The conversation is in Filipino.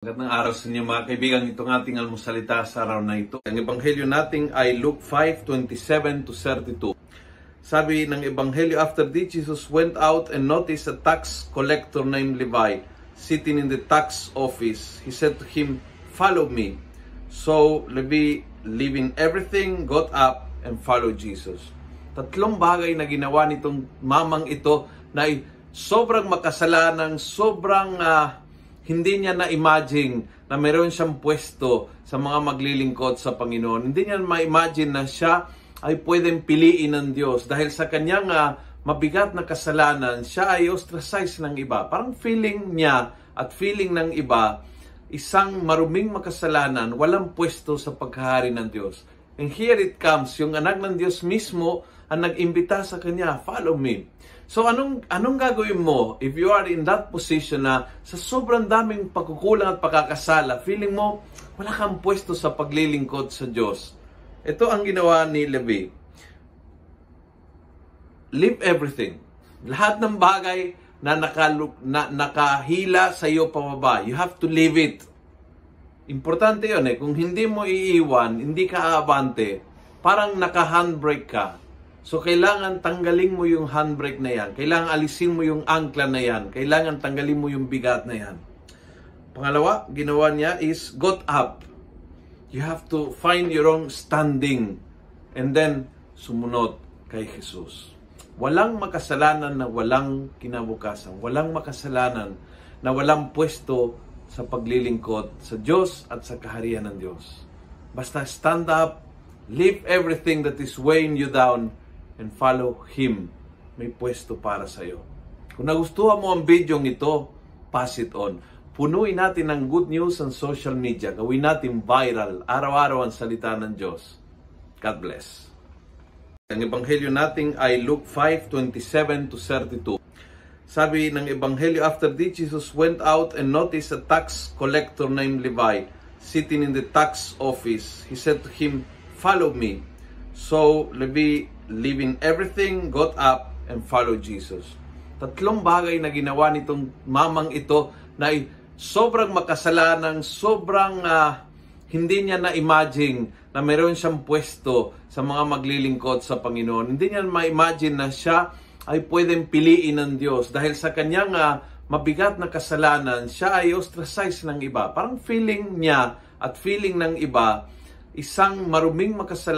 Magandang araw sa inyo mga kaibigan. Itong ating almusalita sa araw na ito. Ang ebanghelyo natin ay Luke 5:27-32. Sabi ng ebanghelyo, after this, Jesus went out and noticed a tax collector named Levi sitting in the tax office. He said to him, "Follow me." So Levi, leaving everything, got up and followed Jesus. Tatlong bagay na ginawa nitong mamang ito na sobrang makasalanan, sobrang hindi niya na-imagine na meron siyang pwesto sa mga maglilingkod sa Panginoon. Hindi niya ma-imagine na siya ay pwedeng piliin ng Diyos. Dahil sa kanyang mabigat na kasalanan, siya ay ostracized ng iba. Parang feeling niya at feeling ng iba, isang maruming makasalanan, walang pwesto sa pagkahari ng Diyos. And here it comes, yung anak ng Diyos mismo ang nag-imbita sa kanya, "Follow me." So anong gagawin mo if you are in that position na sa sobrang daming pagkukulang at pagkakasala, feeling mo wala kang pwesto sa paglilingkod sa Diyos? Ito ang ginawa ni Levi. Leave everything. Lahat ng bagay na nakahila sa iyo pababa, you have to leave it. Importante yun Kung hindi mo iiwan, hindi ka aabante, parang naka-handbrake ka. So, kailangan tanggalin mo yung handbrake na yan. Kailangan alisin mo yung angkla na yan. Kailangan tanggalin mo yung bigat na yan. Pangalawa, ginawa niya is got up. You have to find your own standing. And then, sumunod kay Jesus. Walang makasalanan na walang kinabukasan. Walang makasalanan na walang pwesto sa paglilingkod sa Diyos at sa kaharian ng Diyos. Basta stand up, leave everything that is weighing you down, and follow Him. May pwesto para sa iyo. Kung nagustuhan mo ang video ito, pass it on. Punuin natin ng good news ang social media. Gawin natin viral. Araw-araw ang salita ng Diyos. God bless. Ang ebanghelyo natin ay Luke 5:27-32. Sabi ng ebanghelyo, after this, Jesus went out and noticed a tax collector named Levi sitting in the tax office. He said to him, "Follow me." So Levi, leaving everything, got up and followed Jesus. Tatlong bagay na ginawa nitong mamang ito na sobrang makasalanan, sobrang hindi niya na-imagine na meron siyang pwesto sa mga maglilingkod sa Panginoon. Hindi niya ma-imagine na siya ay pwedeng piliin ng Diyos. Dahil sa kanyang mabigat na kasalanan, siya ay ostracized ng iba. Parang feeling niya at feeling ng iba, isang maruming makasalanan,